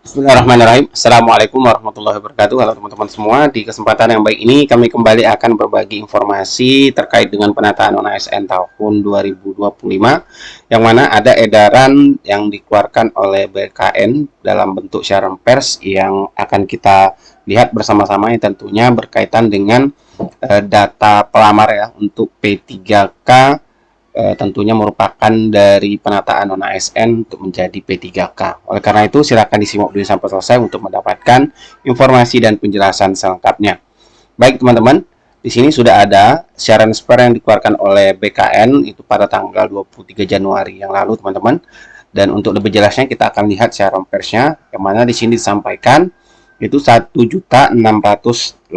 Bismillahirrahmanirrahim. Assalamualaikum warahmatullahi wabarakatuh. Halo teman-teman semua. Di kesempatan yang baik ini kami kembali akan berbagi informasi terkait dengan penataan non-ASN tahun 2025, yang mana ada edaran yang dikeluarkan oleh BKN dalam bentuk siaran pers yang akan kita lihat bersama-sama, yang tentunya berkaitan dengan data pelamar ya untuk P3K, tentunya merupakan dari penataan non-ASN untuk menjadi P3K. Oleh karena itu, silakan disimak dulu sampai selesai untuk mendapatkan informasi dan penjelasan selengkapnya. Baik teman-teman, di sini sudah ada siaran pers yang dikeluarkan oleh BKN itu pada tanggal 23 Januari yang lalu, teman-teman. Dan untuk lebih jelasnya kita akan lihat siaran persnya, yang mana di sini disampaikan itu 1.608.743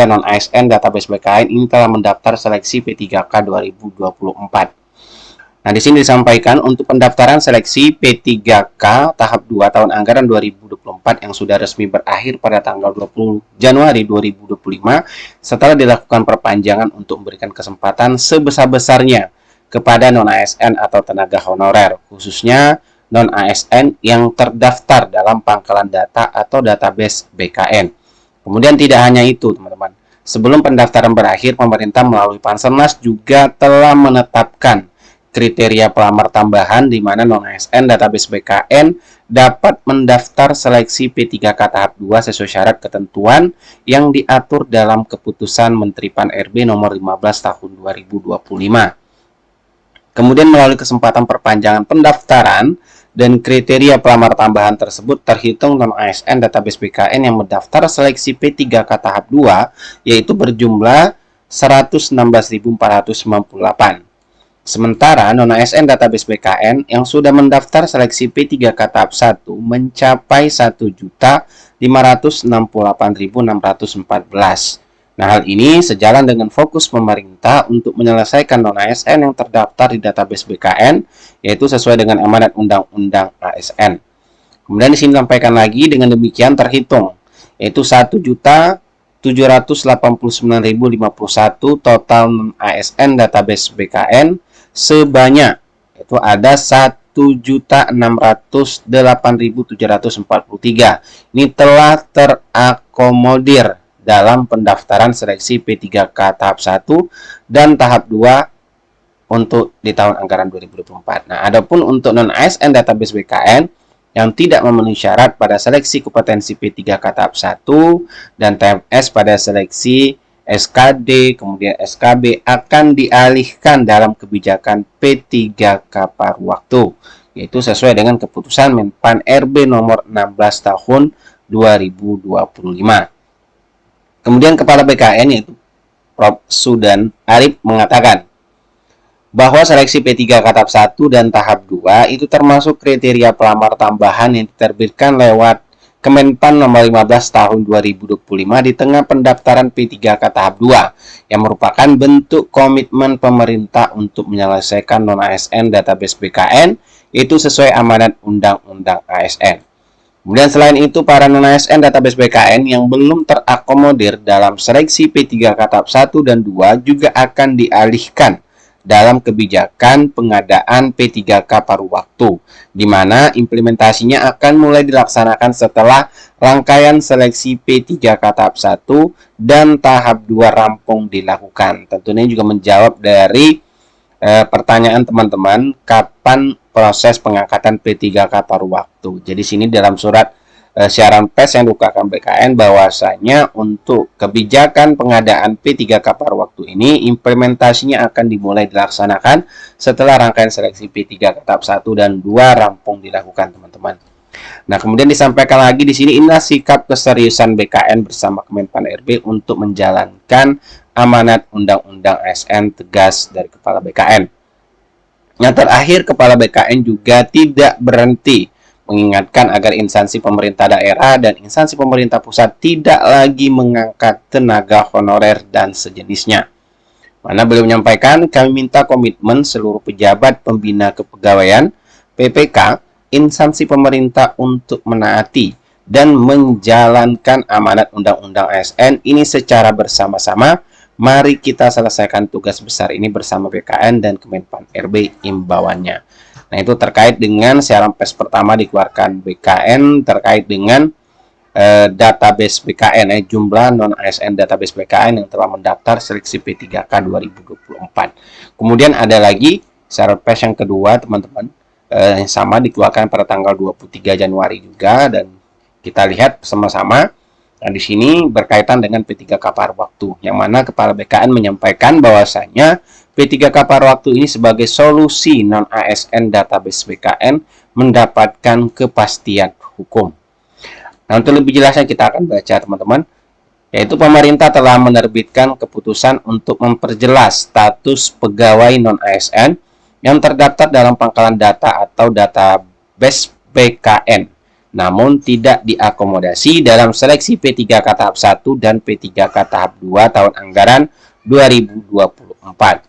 non-ASN database BKN ini telah mendaftar seleksi P3K 2024. Nah, di sini disampaikan untuk pendaftaran seleksi P3K tahap 2 tahun anggaran 2024 yang sudah resmi berakhir pada tanggal 20 Januari 2025 setelah dilakukan perpanjangan untuk memberikan kesempatan sebesar-besarnya kepada non-ASN atau tenaga honorer, khususnya non-ASN yang terdaftar dalam pangkalan data atau database BKN. Kemudian tidak hanya itu, teman-teman. Sebelum pendaftaran berakhir, pemerintah melalui Panselnas juga telah menetapkan kriteria pelamar tambahan di mana non-ASN database BKN dapat mendaftar seleksi P3K tahap 2 sesuai syarat ketentuan yang diatur dalam Keputusan Menteri Pan-RB nomor 15 tahun 2025. Kemudian melalui kesempatan perpanjangan pendaftaran dan kriteria pelamar tambahan tersebut terhitung non-ASN database BKN yang mendaftar seleksi P3K tahap 2 yaitu berjumlah 116.498. Sementara non-ASN database BKN yang sudah mendaftar seleksi P3K tahap 1 mencapai 1.568.614. Nah, hal ini sejalan dengan fokus pemerintah untuk menyelesaikan non-ASN yang terdaftar di database BKN, yaitu sesuai dengan amanat Undang-Undang ASN. Kemudian di sini disampaikan lagi dengan demikian terhitung, yaitu 1.789.051 total ASN database BKN sebanyak itu ada 1.608.743. Ini telah terakomodir dalam pendaftaran seleksi P3K tahap 1 dan tahap 2 untuk di tahun anggaran 2024. Nah, adapun untuk non-ASN database BKN yang tidak memenuhi syarat pada seleksi kompetensi P3K tahap 1 dan TMS pada seleksi SKD, kemudian SKB akan dialihkan dalam kebijakan P3K paruh waktu, yaitu sesuai dengan keputusan Menpan RB nomor 16 tahun 2025. Kemudian Kepala BKN yaitu Prof. Sudan Arif mengatakan bahwa seleksi P3K tahap 1 dan tahap 2 itu termasuk kriteria pelamar tambahan yang diterbitkan lewat Kemenpan nomor 15 tahun 2025 di tengah pendaftaran P3K tahap 2 yang merupakan bentuk komitmen pemerintah untuk menyelesaikan non-ASN database BKN itu sesuai amanat Undang-Undang ASN. Kemudian selain itu, para non-ASN database BKN yang belum terakomodir dalam seleksi P3K tahap 1 dan 2 juga akan dialihkan dalam kebijakan pengadaan P3K paruh waktu, di mana implementasinya akan mulai dilaksanakan setelah rangkaian seleksi P3K tahap 1 dan tahap 2 rampung dilakukan. Tentunya juga menjawab dari pertanyaan teman-teman, kapan proses pengangkatan P3K paruh waktu. Jadi sini dalam surat siaran pers yang dikeluarkan BKN bahwasanya untuk kebijakan pengadaan P3K paruh waktu ini implementasinya akan dimulai dilaksanakan setelah rangkaian seleksi P3K tahap 1 dan 2 rampung dilakukan, teman-teman. Nah, kemudian disampaikan lagi di sini, inilah sikap keseriusan BKN bersama Kemenpan RB untuk menjalankan amanat Undang-Undang ASN, tegas dari Kepala BKN. Yang terakhir, Kepala BKN juga tidak berhenti mengingatkan agar instansi pemerintah daerah dan instansi pemerintah pusat tidak lagi mengangkat tenaga honorer dan sejenisnya. Mana beliau menyampaikan, kami minta komitmen seluruh pejabat pembina kepegawaian PPK instansi pemerintah untuk menaati dan menjalankan amanat Undang-Undang ASN ini secara bersama-sama. Mari kita selesaikan tugas besar ini bersama BKN dan Kemenpan RB imbauannya. Nah, itu terkait dengan siaran pers pertama dikeluarkan BKN terkait dengan database BKN, jumlah non-ASN database BKN yang telah mendaftar seleksi P3K 2024. Kemudian ada lagi siaran pers yang kedua, teman-teman, yang sama dikeluarkan pada tanggal 23 Januari juga, dan kita lihat sama-sama. Nah, di sini berkaitan dengan P3K paruh waktu, yang mana Kepala BKN menyampaikan bahwasanya P3K paruh waktu ini sebagai solusi non-ASN database BKN mendapatkan kepastian hukum. Nah, untuk lebih jelasnya kita akan baca, teman-teman, yaitu pemerintah telah menerbitkan keputusan untuk memperjelas status pegawai non-ASN yang terdaftar dalam pangkalan data atau database BKN, namun tidak diakomodasi dalam seleksi P3K tahap 1 dan P3K tahap 2 tahun anggaran 2024.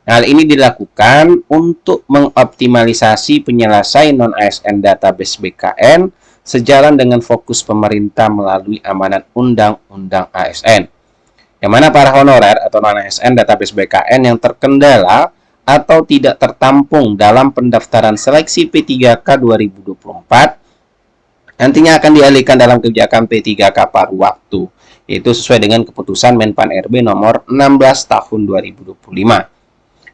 Hal ini dilakukan untuk mengoptimalisasi penyelesaian non-ASN database BKN sejalan dengan fokus pemerintah melalui amanat Undang-Undang ASN, yang mana para honorer atau non-ASN database BKN yang terkendala atau tidak tertampung dalam pendaftaran seleksi P3K 2024 nantinya akan dialihkan dalam kebijakan P3K paruh waktu, yaitu sesuai dengan keputusan Menpan RB nomor 16 tahun 2025.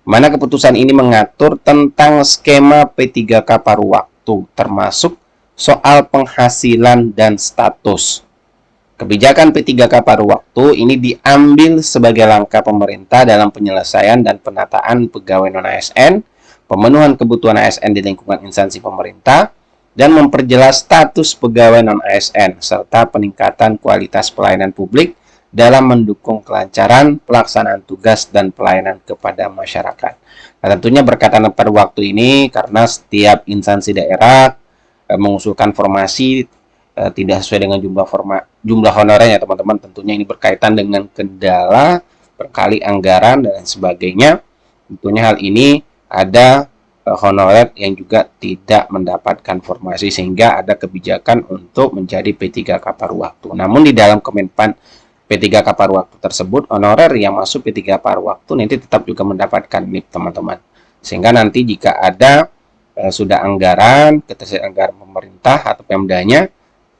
Mana keputusan ini mengatur tentang skema P3K paruh waktu, termasuk soal penghasilan dan status. Kebijakan P3K paruh waktu ini diambil sebagai langkah pemerintah dalam penyelesaian dan penataan pegawai non-ASN, pemenuhan kebutuhan ASN di lingkungan instansi pemerintah, dan memperjelas status pegawai non-ASN, serta peningkatan kualitas pelayanan publik dalam mendukung kelancaran pelaksanaan tugas dan pelayanan kepada masyarakat. Nah, tentunya berkaitan pada waktu ini karena setiap instansi daerah mengusulkan formasi tidak sesuai dengan jumlah honorernya, teman-teman. Tentunya ini berkaitan dengan kendala berkali anggaran dan sebagainya. Tentunya hal ini ada honorer yang juga tidak mendapatkan formasi, sehingga ada kebijakan untuk menjadi P3K paruh waktu. Namun di dalam Kemenpan P3K paruh waktu tersebut, honorer yang masuk P3K paruh waktu nanti tetap juga mendapatkan NIP, teman-teman. Sehingga nanti jika ada sudah anggaran, ketersediaan anggaran pemerintah atau Pemdanya,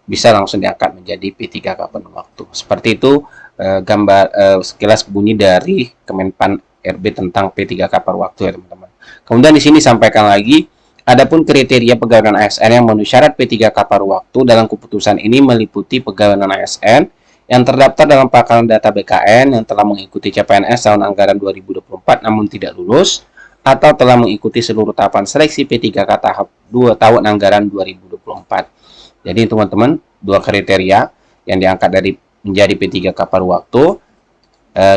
bisa langsung diangkat menjadi P3K penuh waktu. Seperti itu gambar sekilas bunyi dari Kemenpan RB tentang P3K paruh waktu, ya teman-teman. Kemudian di sini sampaikan lagi, adapun kriteria pegawai non-ASN yang memenuhi syarat P3K paruh waktu dalam keputusan ini meliputi pegawai non-ASN yang terdaftar dalam pangkalan data BKN yang telah mengikuti CPNS tahun anggaran 2024 namun tidak lulus, atau telah mengikuti seluruh tahapan seleksi P3K tahap 2 tahun anggaran 2024. Jadi teman-teman, dua kriteria yang diangkat dari menjadi P3K paruh waktu.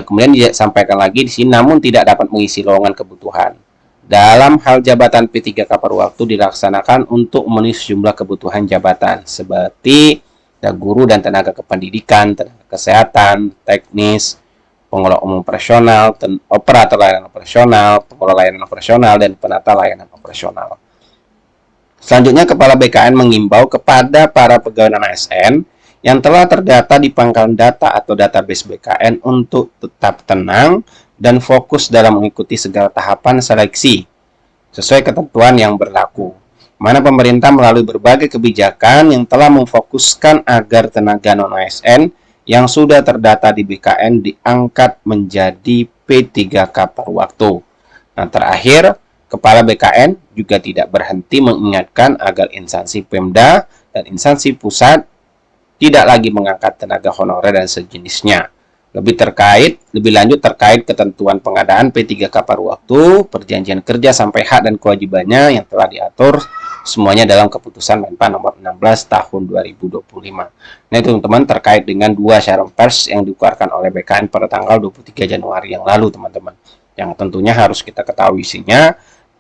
Kemudian disampaikan lagi di sini, namun tidak dapat mengisi lowongan kebutuhan. Dalam hal jabatan P3K paruh waktu dilaksanakan untuk memenuhi sejumlah kebutuhan jabatan seperti guru dan tenaga kependidikan, tenaga kesehatan, teknis, pengelola umum operasional, operator layanan operasional, pengelola layanan operasional, dan penata layanan operasional. Selanjutnya, Kepala BKN mengimbau kepada para pegawai non-ASN yang telah terdata di pangkalan data atau database BKN untuk tetap tenang dan fokus dalam mengikuti segala tahapan seleksi sesuai ketentuan yang berlaku, mana pemerintah melalui berbagai kebijakan yang telah memfokuskan agar tenaga non-ASN yang sudah terdata di BKN diangkat menjadi P3K paruh waktu. Nah, terakhir, Kepala BKN juga tidak berhenti mengingatkan agar instansi Pemda dan instansi pusat tidak lagi mengangkat tenaga honorer dan sejenisnya. Lebih lanjut terkait ketentuan pengadaan P3K paruh waktu, perjanjian kerja sampai hak dan kewajibannya yang telah diatur semuanya dalam keputusan Menpan nomor 16 tahun 2025. Nah, itu teman-teman terkait dengan dua siaran pers yang dikeluarkan oleh BKN pada tanggal 23 Januari yang lalu, teman-teman. Yang tentunya harus kita ketahui isinya,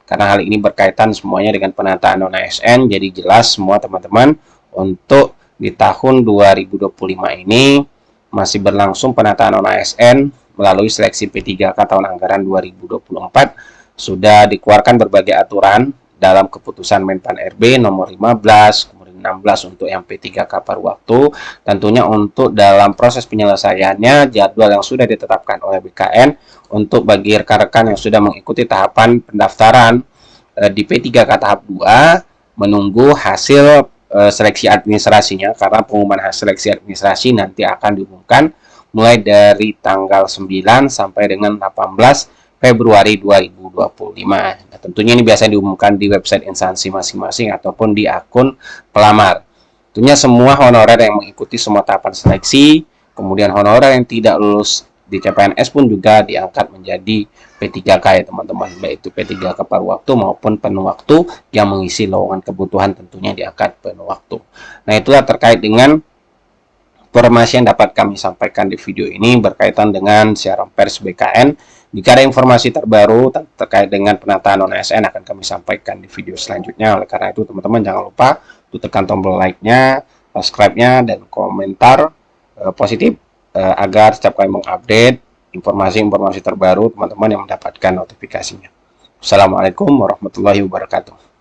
karena hal ini berkaitan semuanya dengan penataan non-ASN, jadi jelas semua teman-teman untuk di tahun 2025 ini masih berlangsung penataan non-ASN melalui seleksi P3K tahun anggaran 2024. Sudah dikeluarkan berbagai aturan dalam keputusan Menpan RB nomor 15, kemudian 16 untuk yang P3K paruh waktu. Tentunya untuk dalam proses penyelesaiannya, jadwal yang sudah ditetapkan oleh BKN untuk bagi rekan-rekan yang sudah mengikuti tahapan pendaftaran di P3K tahap 2 menunggu hasil seleksi administrasinya, karena pengumuman hasil seleksi administrasi nanti akan diumumkan mulai dari tanggal 9 sampai dengan 18 Februari 2025. Nah, tentunya ini biasa diumumkan di website instansi masing-masing ataupun di akun pelamar. Tentunya semua honorer yang mengikuti semua tahapan seleksi, kemudian honorer yang tidak lulus di CPNS pun juga diangkat menjadi P3K ya teman-teman, baik itu P3K paruh waktu maupun penuh waktu yang mengisi lowongan kebutuhan tentunya diangkat penuh waktu. Nah, itulah terkait dengan informasi yang dapat kami sampaikan di video ini berkaitan dengan siaran pers BKN. Jika ada informasi terbaru terkait dengan penataan non-ASN akan kami sampaikan di video selanjutnya. Oleh karena itu teman-teman jangan lupa untuk tekan tombol like-nya, subscribe-nya, dan komentar positif agar setiap kali mengupdate informasi-informasi terbaru teman-teman yang mendapatkan notifikasinya. Assalamualaikum warahmatullahi wabarakatuh.